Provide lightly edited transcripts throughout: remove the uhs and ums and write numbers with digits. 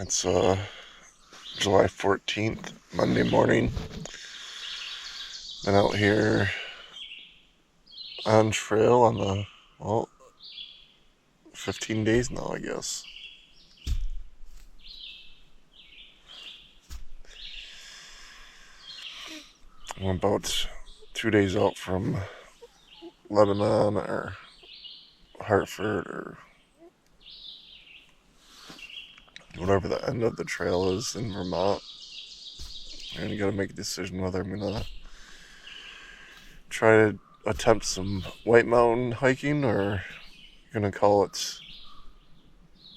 It's July 14th, Monday morning. Been out here on trail on the, 15 days now, I guess. I'm about 2 days out from Lebanon or Hartford or whatever the end of the trail is in Vermont. And you gotta make a decision whether I'm gonna try to attempt some White Mountain hiking or gonna call it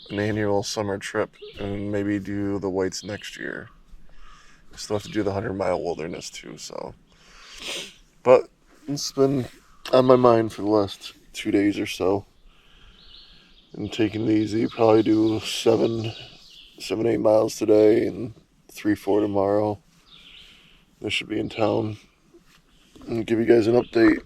an annual summer trip and maybe do the Whites next year. I still have to do the 100-mile wilderness too, so. But it's been on my mind for the last 2 days or so. And taking it easy, probably do 8 miles today and 3-4 tomorrow. I should be in town and give you guys an update.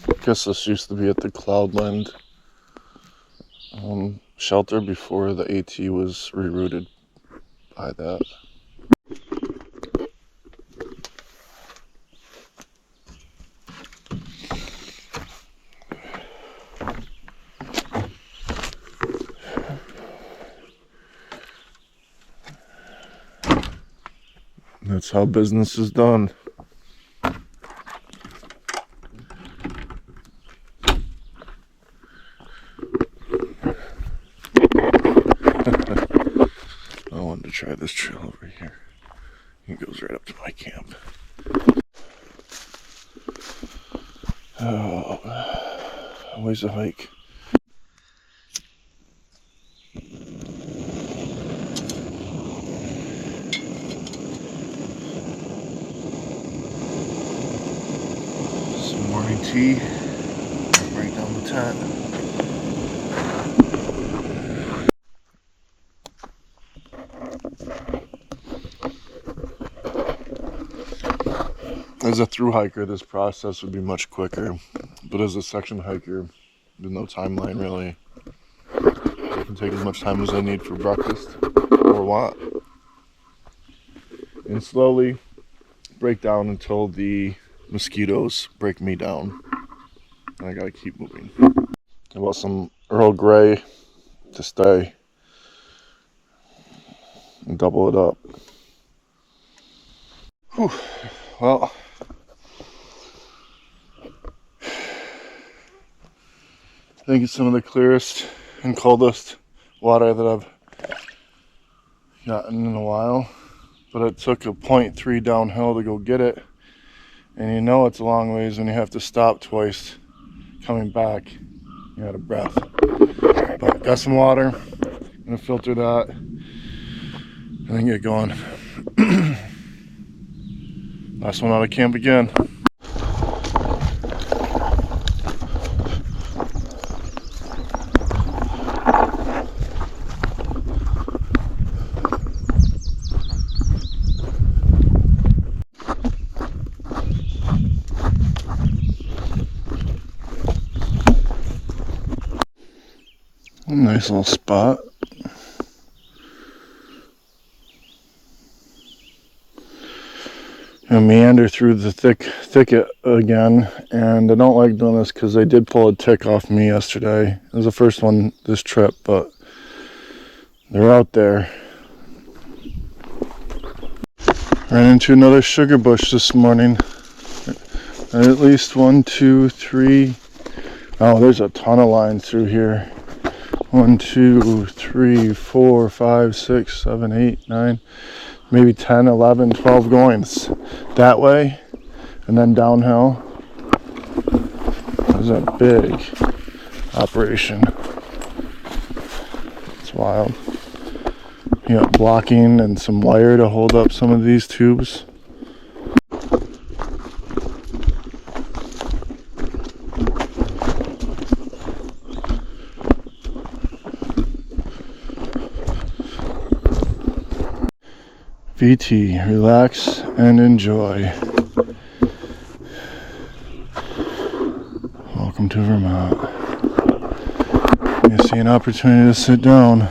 I guess this used to be at the Cloudland shelter before the AT was rerouted by that. That's how business is done. I wanted to try this trail over here. It goes right up to my camp. Oh, always a hike. Some morning tea. Break down the tent. As a through hiker, this process would be much quicker, but as a section hiker, there's no timeline really. I can take as much time as I need for breakfast or want, and slowly break down until the mosquitoes break me down. And I gotta keep moving. How about some Earl Grey to stay and double it up. Whew. Well, I think it's some of the clearest and coldest water that I've gotten in a while, but it took a 0.3 downhill to go get it, and you know it's a long ways when you have to stop twice coming back. You're out of breath. But got some water, gonna filter that and then get going. Last one out of camp again. Nice little spot. I meander through the thicket again, and I don't like doing this because they did pull a tick off me yesterday. It was the first one this trip, but they're out there. Ran into another sugar bush this morning. At least 1, 2, 3. Oh, there's a ton of lines through here. 1, 2, 3, 4, 5, 6, 7, 8, 9, maybe 10, 11, 12 goings that way, and then downhill. This is a big operation. It's wild. You got blocking and some wire to hold up some of these tubes. VT, relax and enjoy. Welcome to Vermont. You see an opportunity to sit down.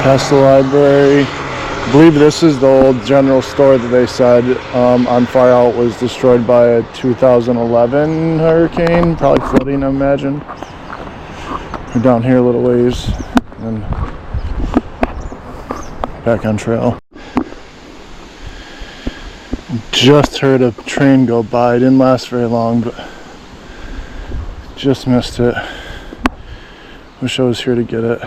Past the library. I believe this is the old general store that they said on fire out was destroyed by a 2011 hurricane, probably flooding, I imagine. We're down here a little ways and then back on trail. Just heard a train go by. It didn't last very long, but just missed it. Wish I was here to get it.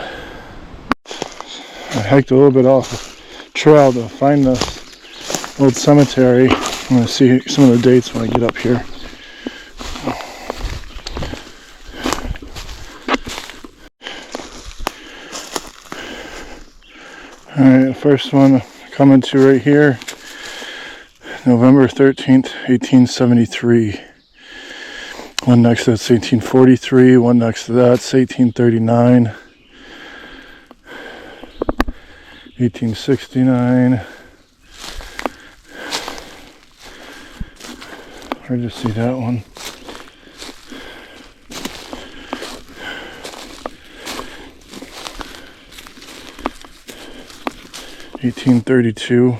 I hiked a little bit off the trail to find this old cemetery. I'm going to see some of the dates when I get up here. Alright, the first one coming to right here, November 13th, 1873. One next to that's 1843, one next to that's 1839. 1869. Where'd you see that one? $18.32.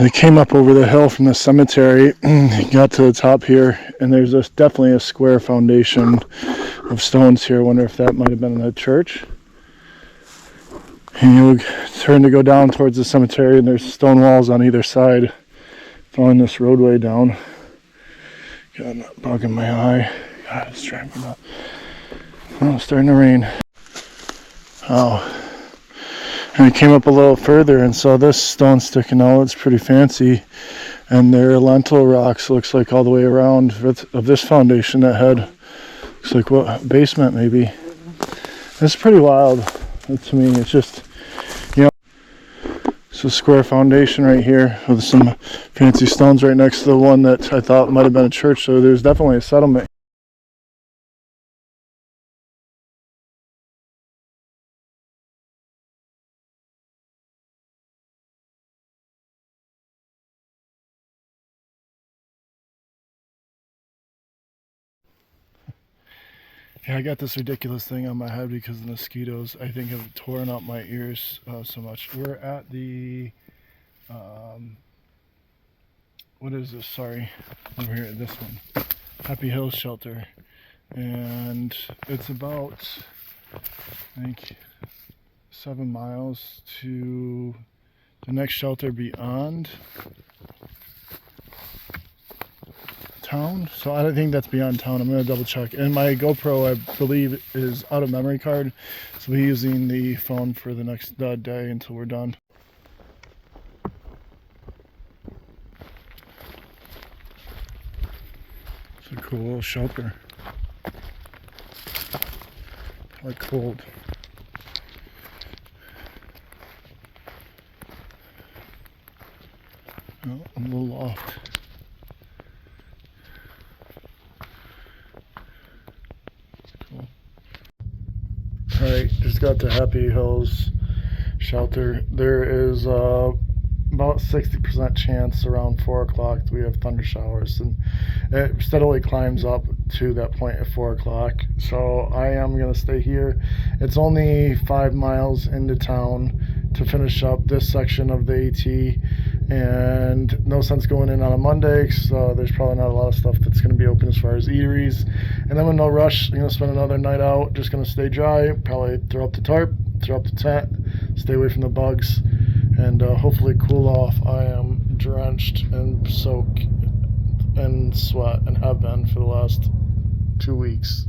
I came up over the hill from the cemetery, got to the top here, and there's definitely a square foundation of stones here. I wonder if that might have been a church. And you turn to go down towards the cemetery, and there's stone walls on either side, following this roadway down. Got a bug in my eye. God, it's driving up. Oh, it's starting to rain. Oh. And I came up a little further and saw this stone sticking out. It's pretty fancy. And there are lentil rocks, looks like all the way around of this foundation that had, looks like what, basement maybe. It's pretty wild to me. It's just, you know, it's a square foundation right here with some fancy stones right next to the one that I thought might have been a church. So there's definitely a settlement. Yeah, I got this ridiculous thing on my head because the mosquitoes, I think, have torn up my ears so much. We're at the, what is this? Sorry, over here at this one. Happy Hills Shelter. And it's about, I think, 7 miles to the next shelter beyond town, so I don't think that's beyond town. I'm going to double check. And my GoPro, I believe, is out of memory card, so we'll be using the phone for the next day until we're done. It's a cool little shelter. Like cold. Oh, a little loft. Alright, just got to Happy Hills Shelter. There is about 60% chance around 4 o'clock we have thunder showers, and it steadily climbs up to that point at 4 o'clock. So I am going to stay here. It's only 5 miles into town to finish up this section of the AT, and no sense going in on a Monday, so there's probably not a lot of stuff that's going to be open as far as eateries. And then with no rush, I'm going to spend another night out, just going to stay dry, probably throw up the tarp, throw up the tent, stay away from the bugs, and hopefully cool off. I am drenched and soaked and sweat and have been for the last 2 weeks.